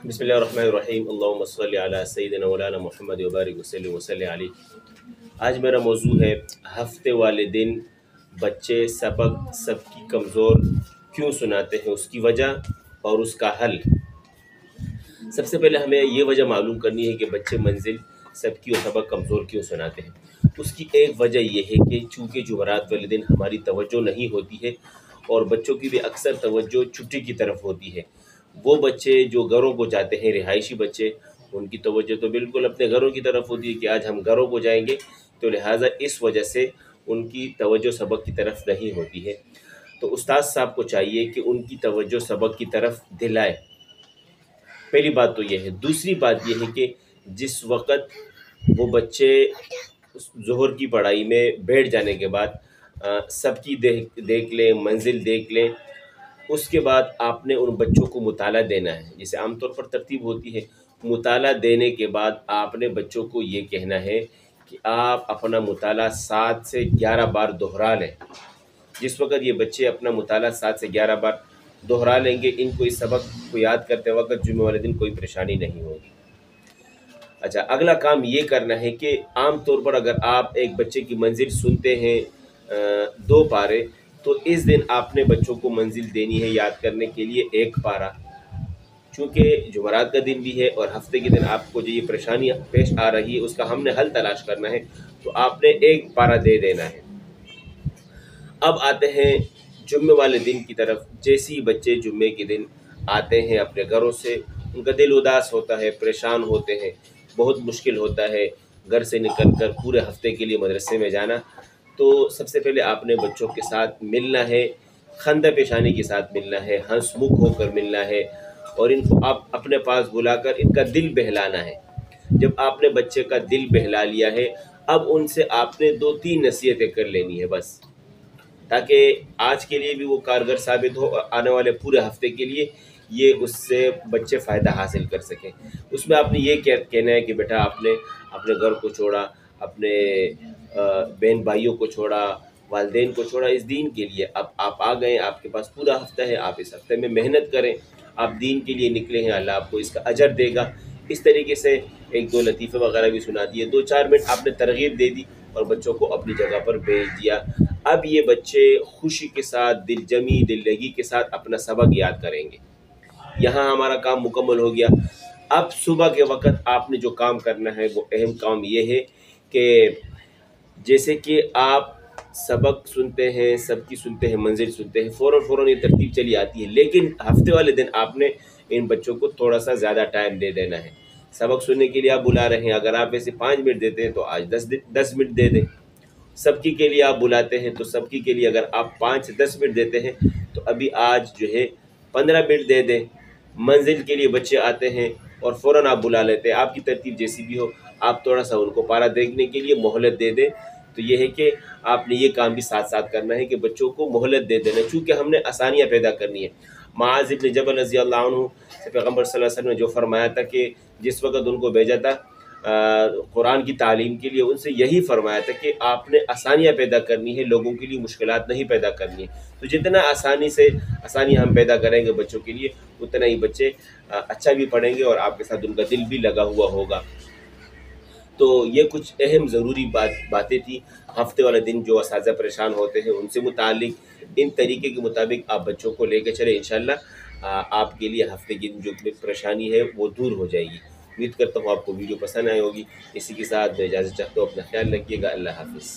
बिस्मिल्लाहिर्रहमानिर्रहीम अल्लाहुम्मा सल्लि अला सय्यिदिना मौलाना मुहम्मद व बारिक वसल्लिम अलैहि। आज मेरा मौजू है हफ्ते वाले दिन बच्चे सबक सबकी कमज़ोर क्यों सुनाते हैं, उसकी वजह और उसका हल। सबसे पहले हमें ये वजह मालूम करनी है कि बच्चे मंजिल सबकी और सबक कमज़ोर क्यों सुनाते हैं। उसकी एक वजह यह है कि चूँकि जुमेरात वाले दिन हमारी तवज्जो नहीं होती है और बच्चों की भी अक्सर तवज्जो छुट्टी की तरफ होती है। वो बच्चे जो घरों को जाते हैं, रिहायशी बच्चे, उनकी तवज्जो तो बिल्कुल अपने घरों की तरफ होती है कि आज हम घरों को जाएंगे, तो लिहाजा इस वजह से उनकी तवज्जो सबक की तरफ नहीं होती है। तो उस्ताद साहब को चाहिए कि उनकी तवज्जो सबक की तरफ दिलाए। पहली बात तो ये है। दूसरी बात ये है कि जिस वक़्त वो बच्चे ज़ोहर की पढ़ाई में बैठ जाने के बाद सबकी देख लें, मंजिल देख लें, उसके बाद आपने उन बच्चों को मुताला देना है। जैसे आमतौर पर तरतीब होती है, मुताला देने के बाद आपने बच्चों को ये कहना है कि आप अपना मुताला 7 से 11 बार दोहरा लें। जिस वक़्त ये बच्चे अपना मुताला 7 से 11 बार दोहरा लेंगे, इनको इस सबक को याद करते वक्त जुम्मे वाले दिन कोई परेशानी नहीं होगी। अच्छा, अगला काम ये करना है कि आम तौर पर अगर आप एक बच्चे की मंजिल सुनते हैं 2 पारे, तो इस दिन आपने बच्चों को मंजिल देनी है याद करने के लिए 1 पारा। चूँकि जुमेरात का दिन भी है और हफ्ते के दिन आपको जो ये परेशानी पेश आ रही है उसका हमने हल तलाश करना है, तो आपने 1 पारा दे देना है। अब आते हैं जुम्मे वाले दिन की तरफ। जैसे ही बच्चे जुम्मे के दिन आते हैं अपने घरों से, उनका दिल उदास होता है, परेशान होते हैं, बहुत मुश्किल होता है घर से निकल कर पूरे हफ्ते के लिए मदरसे में जाना। तो सबसे पहले आपने बच्चों के साथ मिलना है, खंदा पेशानी के साथ मिलना है, हंसमुख होकर मिलना है और इनको आप अपने पास बुलाकर इनका दिल बहलाना है। जब आपने बच्चे का दिल बहला लिया है, अब उनसे आपने 2-3 नसीहतें कर लेनी है बस, ताकि आज के लिए भी वो कारगर साबित हो और आने वाले पूरे हफ्ते के लिए ये उससे बच्चे फ़ायदा हासिल कर सकें। उसमें आपने ये कहना है कि बेटा आपने अपने घर को छोड़ा, अपने बहन भाइयों को छोड़ा, वालिदैन को छोड़ा इस दीन के लिए। अब आप आ गए, आपके पास पूरा हफ्ता है, आप इस हफ्ते में मेहनत करें, आप दीन के लिए निकले हैं, अल्लाह आपको इसका अजर देगा। इस तरीके से 1-2 लतीफ़े वगैरह भी सुना दिए, 2-4 मिनट आपने तरगीब दे दी और बच्चों को अपनी जगह पर भेज दिया। अब ये बच्चे खुशी के साथ, दिलजमी, दिललगी के साथ अपना सबक याद करेंगे। यहाँ हमारा काम मुकम्मल हो गया। अब सुबह के वक़्त आपने जो काम करना है वो अहम काम ये है कि जैसे कि आप सबक सुनते हैं, सबकी सुनते हैं, मंजिल सुनते हैं, फ़ौरन ये तरतीब चली आती है, लेकिन हफ्ते वाले दिन आपने इन बच्चों को थोड़ा सा ज़्यादा टाइम दे देना है। सबक सुनने के लिए आप बुला रहे हैं, अगर आप वैसे 5 मिनट देते हैं तो आज 10 मिनट दे दें। सबकी के लिए आप बुलाते हैं तो सबकी के लिए अगर आप 5 से 10 मिनट देते हैं तो अभी आज जो है 15 मिनट दे दें। मंजिल के लिए बच्चे आते हैं और फ़ौरन आप बुला लेते हैं, आपकी तरतीब जैसी भी हो, आप थोड़ा सा उनको पारा देखने के लिए मोहलत दे दें। तो ये है कि आपने ये काम भी साथ साथ करना है कि बच्चों को मोहलत दे देना, चूँकि हमने आसानियाँ पैदा करनी है। मुआज़ इब्न जबल रज़ी अल्लाह अन्हु से पैगम्बर सल्लल्लाहु अलैहि वसल्लम ने जो फरमाया था कि जिस वक़्त उनको भेजा था कुरान की तालीम के लिए, उनसे यही फरमाया था कि आपने आसानियाँ पैदा करनी है, लोगों के लिए मुश्किलात नहीं पैदा करनी है। तो जितना आसानी हम पैदा करेंगे बच्चों के लिए, उतना ही बच्चे अच्छा भी पढ़ेंगे और आपके साथ उनका दिल भी लगा हुआ होगा। तो ये कुछ अहम ज़रूरी बातें थी। हफ्ते वाले दिन जो असातिज़ा परेशान होते हैं उनसे मुतालिक इन तरीके के मुताबिक आप बच्चों को लेकर चले, इंशाअल्लाह आपके लिए हफ्ते की जो परेशानी है वो दूर हो जाएगी। उम्मीद करता हूँ आपको वीडियो पसंद आई होगी। इसी के साथ मैं इजाज़त चाहता हूँ। अपना ख्याल रखिएगा। अल्लाह हाफ़िज़।